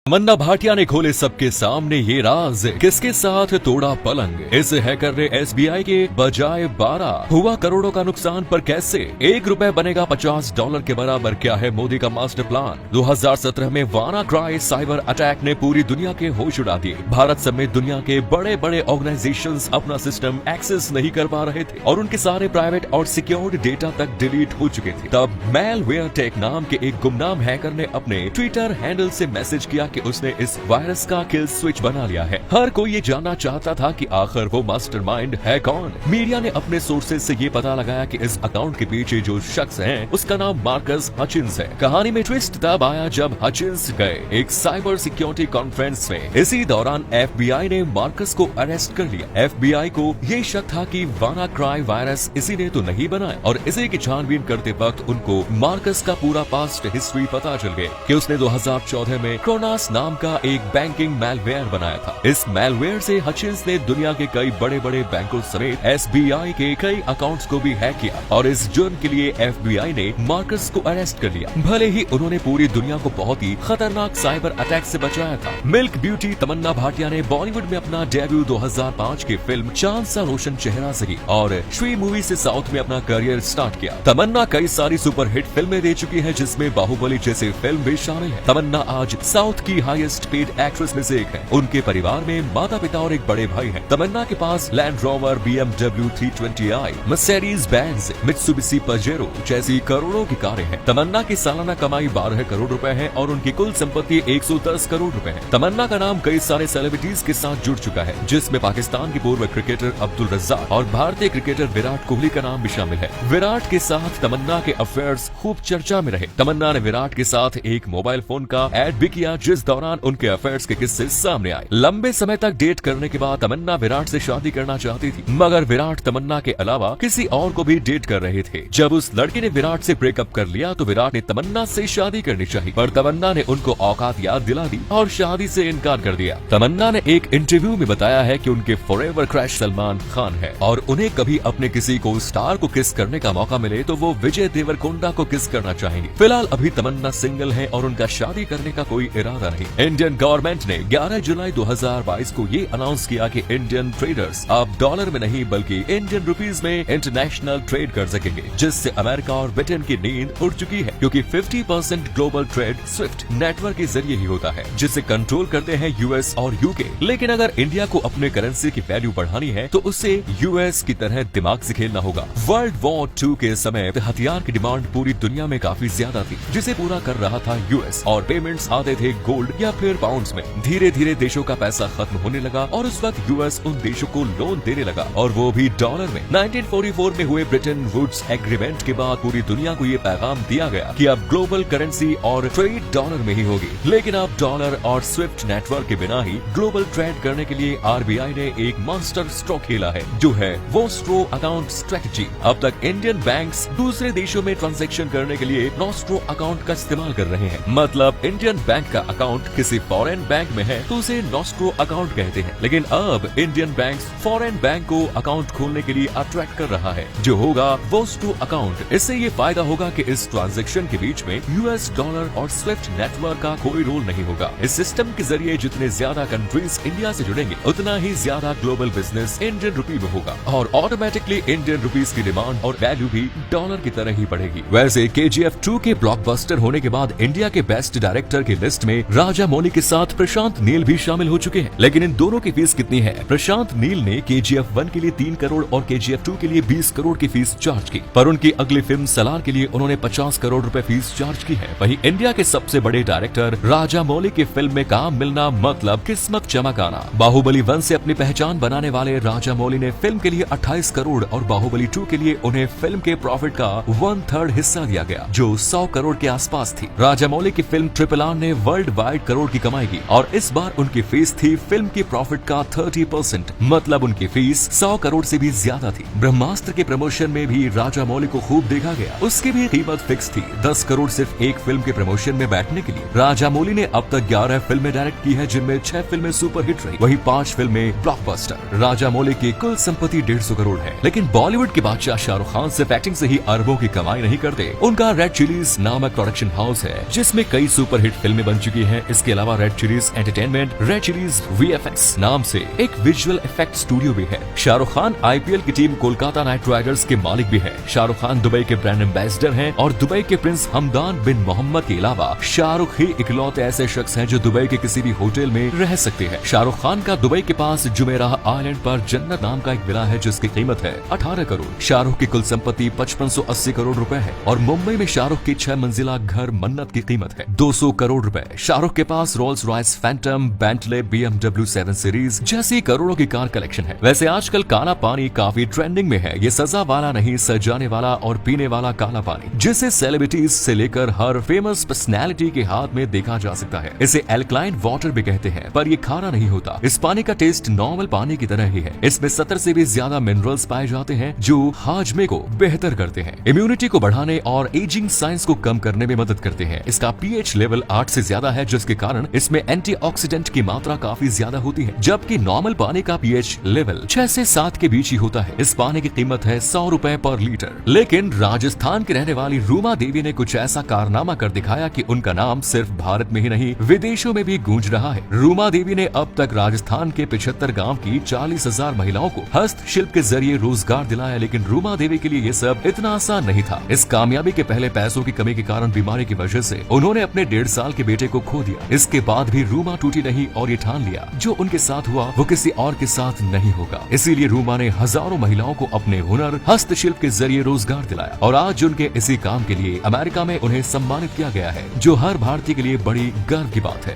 तमन्ना भाटिया ने खोले सबके सामने ये राज, किसके साथ तोड़ा पलंग। इस हैकर ने SBI के बजाय 12 हुआ करोड़ों का नुकसान पर कैसे $1 बनेगा $50 के बराबर। क्या है मोदी का मास्टर प्लान। 2017 में वाना क्राई साइबर अटैक ने पूरी दुनिया के होश उड़ा दिए। भारत समेत दुनिया के बड़े बड़े ऑर्गेनाइजेशंस अपना सिस्टम एक्सेस नहीं कर पा रहे थे और उनके सारे प्राइवेट और सिक्योर्ड डेटा तक डिलीट हो चुके थे। तब मैलवेयर टेक नाम के एक गुमनाम हैकर ने अपने ट्विटर हैंडल से मैसेज किया कि उसने इस वायरस का किल स्विच बना लिया है। हर कोई ये जानना चाहता था कि आखिर वो मास्टरमाइंड है कौन। मीडिया ने अपने सोर्सेज से ये पता लगाया कि इस अकाउंट के पीछे जो शख्स है उसका नाम मार्कस हचिंस है। कहानी में ट्विस्ट तब आया जब हचिंस गए एक साइबर सिक्योरिटी कॉन्फ्रेंस में। इसी दौरान FBI ने मार्कस को अरेस्ट कर लिया। FBI को ये शक था कि वाना क्राई वायरस इसी ने तो नहीं बनाया और इसी की छानबीन करते वक्त उनको मार्कस का पूरा पास्ट हिस्ट्री पता चल गया कि उसने 2014 में क्रोनास नाम का एक बैंकिंग मैलवेयर बनाया था। इस मैलवेयर से हचिंस ने दुनिया के कई बड़े बड़े बैंकों समेत SBI के कई अकाउंट्स को भी हैक किया और इस जुर्म के लिए FBI ने मार्कस को अरेस्ट कर लिया। भले ही उन्होंने पूरी दुनिया को बहुत ही खतरनाक साइबर अटैक से बचाया था। मिल्क ब्यूटी तमन्ना भाटिया ने बॉलीवुड में अपना डेब्यू 2005 की फिल्म चांद सा रोशन चेहरा से की और श्री मूवी से साउथ में अपना करियर स्टार्ट किया। तमन्ना कई सारी सुपरहिट फिल्में दे चुकी है जिसमें बाहुबली जैसी फिल्म भी शामिल है। तमन्ना आज साउथ की हाईएस्ट पेड एक्ट्रेस में से एक है। उनके परिवार में माता पिता और एक बड़े भाई हैं। तमन्ना के पास Land Rover BMW 320i, Mercedes Benz, Mitsubishi Pajero जैसी करोड़ों की कारें हैं। तमन्ना की सालाना कमाई 12 करोड़ रुपए है और उनकी कुल संपत्ति 110 करोड़ रुपए है। तमन्ना का नाम कई सारे सेलिब्रिटीज के साथ जुड़ चुका है जिसमें पाकिस्तान की पूर्व क्रिकेटर अब्दुल रज्जाक और भारतीय क्रिकेटर विराट कोहली का नाम भी शामिल है। विराट के साथ तमन्ना के अफेयर्स खूब चर्चा में रहे। तमन्ना ने विराट के साथ एक मोबाइल फोन का एड भी किया जिस दौरान उनके अफेयर्स के किस्से सामने आए। लंबे समय तक डेट करने के बाद तमन्ना विराट से शादी करना चाहती थी मगर विराट तमन्ना के अलावा किसी और को भी डेट कर रहे थे। जब उस लड़के ने विराट से ब्रेकअप कर लिया तो विराट ने तमन्ना से शादी करनी चाहिए पर तमन्ना ने उनको औकात याद दिला दी और शादी से इनकार कर दिया। तमन्ना ने एक इंटरव्यू में बताया है कि उनके फॉरएवर क्रश सलमान खान है और उन्हें कभी अपने किसी को स्टार को किस करने का मौका मिले तो वो विजय देवरकोंडा को किस करना चाहेंगे। फिलहाल अभी तमन्ना सिंगल है और उनका शादी करने का कोई इरादा नहीं। इंडियन गवर्नमेंट ने 11 जुलाई 2022 को ये अनाउंस किया कि इंडियन ट्रेडर्स अब डॉलर में नहीं बल्कि इंडियन रुपीज में इंटरनेशनल ट्रेड कर सकेंगे जिससे अमेरिका और ब्रिटेन की नींद उड़ चुकी है क्योंकि 50% ग्लोबल ट्रेड स्विफ्ट नेटवर्क के जरिए ही होता है जिसे कंट्रोल करते हैं US और UK। लेकिन अगर इंडिया को अपने करेंसी की वैल्यू बढ़ानी है तो उसे US की तरह दिमाग से खेलना होगा। वर्ल्ड वॉर 2 के समय हथियार की डिमांड पूरी दुनिया में काफी ज्यादा थी जिसे पूरा कर रहा था US और पेमेंट्स आते थे गोल्ड या फिर पाउंड्स में। धीरे धीरे देशों का पैसा खत्म होने लगा और उस वक्त US उन देशों को लोन देने लगा और वो भी डॉलर में। 1944 में हुए ब्रिटेन वुड्स एग्रीमेंट के बाद पूरी दुनिया को ये पैगाम दिया गया कि अब ग्लोबल करेंसी और ट्रेड डॉलर में ही होगी। लेकिन अब डॉलर और स्विफ्ट नेटवर्क के बिना ही ग्लोबल ट्रेड करने के लिए RBI ने एक मास्टर स्ट्रोक खेला है जो है वोस्ट्रो अकाउंट स्ट्रेटजी। अब तक इंडियन बैंक्स दूसरे देशों में ट्रांजैक्शन करने के लिए नोस्ट्रो अकाउंट का इस्तेमाल कर रहे हैं। मतलब इंडियन बैंक का अकाउंट किसी फॉरेन बैंक में है तो उसे नोस्ट्रो अकाउंट कहते हैं। लेकिन अब इंडियन बैंक फॉरेन बैंक को अकाउंट खोलने के लिए अट्रैक्ट कर रहा है जो होगा वोस्ट्रो अकाउंट। इससे ये फायदा होगा कि इस ट्रांजैक्शन के बीच में US डॉलर और स्विफ्ट नेटवर्क का कोई रोल नहीं होगा। इस सिस्टम के जरिए जितने ज्यादा कंट्रीज इंडिया से जुड़ेंगे उतना ही ज्यादा ग्लोबल बिजनेस इंडियन रुपी में होगा और ऑटोमेटिकली इंडियन रुपीज की डिमांड और वैल्यू भी डॉलर की तरह ही बढ़ेगी। वैसे KGF 2 के ब्लॉकबस्टर होने के बाद इंडिया के बेस्ट डायरेक्टर की लिस्ट में राजा मौली के साथ प्रशांत नील भी शामिल हो चुके हैं। लेकिन इन दोनों की फीस कितनी है। प्रशांत नील ने KGF 1 के लिए 3 करोड़ और KGF 2 के लिए 20 करोड़ की फीस चार्ज की पर उनकी अगली फिल्म सलार के लिए उन्होंने 50 करोड़ रुपए फीस चार्ज की है। वहीं इंडिया के सबसे बड़े डायरेक्टर राजा मौली की फिल्म में काम मिलना मतलब किस्मत चमकाना। बाहुबली 1 से अपनी पहचान बनाने वाले राजा मौली ने फिल्म के लिए 28 करोड़ और बाहुबली 2 के लिए उन्हें फिल्म के प्रॉफिट का 1/3 हिस्सा दिया गया जो 100 करोड़ के आसपास थी। राजा मौली की फिल्म RRR ने वर्ल्ड वाइड करोड़ की कमाई की और इस बार उनकी फीस थी फिल्म की प्रॉफिट का 30%। मतलब उनकी फीस 100 करोड़ से भी ज्यादा थी। ब्रह्मास्त्र के प्रमोशन में भी राजा मौली को खूब देखा गया। उसकी भी कीमत फिक्स थी 10 करोड़ सिर्फ एक फिल्म के प्रमोशन में बैठने के लिए। राजा मौली ने अब तक 11 फिल्में डायरेक्ट की है जिनमें 6 फिल्में सुपरहिट रही वहीं 5 फिल्में ब्लॉकबस्टर। राजा मौली की कुल संपत्ति 150 करोड़ है। लेकिन बॉलीवुड के बादशाह शाहरुख खान सिर्फ एक्टिंग से ही अरबों की कमाई नहीं करते। उनका रेड चिलीज नामक प्रोडक्शन हाउस है जिसमें कई सुपरहिट फिल्में बन चुकी हैं हैं। इसके अलावा red chillies entertainment, red chillies VFX नाम से एक विजुअल इफेक्ट स्टूडियो भी है। शाहरुख खान IPL की टीम कोलकाता नाइट राइडर्स के मालिक भी है। शाहरुख खान दुबई के ब्रांड एम्बेसडर हैं और दुबई के प्रिंस हमदान बिन मोहम्मद के अलावा शाहरुख ही इकलौते ऐसे शख्स हैं जो दुबई के किसी भी होटल में रह सकते हैं। शाहरुख खान का दुबई के पास जुमेराह आइलैंड पर जन्नत नाम का एक विला है जिसकी कीमत है 18 करोड़। शाहरुख की कुल संपत्ति 5580 करोड़ रुपए है और मुंबई में शाहरुख की 6 मंजिला घर मन्नत की कीमत है 200 करोड़ रुपए। शाहरुख के पास Rolls Royce Phantom, Bentley, BMW 7 series जैसी करोड़ों की कार कलेक्शन है। वैसे आजकल काला पानी काफी ट्रेंडिंग में है। ये सजा वाला नहीं, सजाने वाला और पीने वाला काला पानी, जिसे सेलिब्रिटीज से लेकर हर फेमस पर्सनैलिटी के हाथ में देखा जा सकता है। इसे एल्कलाइन वाटर भी कहते हैं, पर ये खारा नहीं होता। इस पानी का टेस्ट नॉर्मल पानी की तरह ही है। इसमें 70 से भी ज्यादा मिनरल्स पाए जाते हैं जो हाजमे को बेहतर करते हैं, इम्यूनिटी को बढ़ाने और एजिंग साइंस को कम करने में मदद करते हैं। इसका pH लेवल 8 से ज्यादा है जिसके कारण इसमें एंटीऑक्सीडेंट की मात्रा काफी ज्यादा होती है, जबकि नॉर्मल पानी का pH लेवल 6 से 7 के बीच ही होता है। इस पानी की कीमत है 100 रुपए पर लीटर। लेकिन राजस्थान की रहने वाली रूमा देवी ने कुछ ऐसा कारनामा कर दिखाया कि उनका नाम सिर्फ भारत में ही नहीं विदेशों में भी गूंज रहा है। रूमा देवी ने अब तक राजस्थान के 75 गांव की 40,000 महिलाओं को हस्तशिल्प के जरिए रोजगार दिलाया, लेकिन रूमा देवी के लिए ये सब इतना आसान नहीं था। इस कामयाबी के पहले पैसों की कमी के कारण बीमारी की वजह से उन्होंने अपने 1.5 साल के बेटे को खो दिया। इसके बाद भी रूमा टूटी नहीं और ये ठान लिया जो उनके साथ हुआ वो किसी और के साथ नहीं होगा। इसीलिए रूमा ने हजारों महिलाओं को अपने हुनर हस्तशिल्प के जरिए रोजगार दिलाया और आज उनके इसी काम के लिए अमेरिका में उन्हें सम्मानित किया गया है, जो हर भारतीय के लिए बड़ी गर्व की बात है।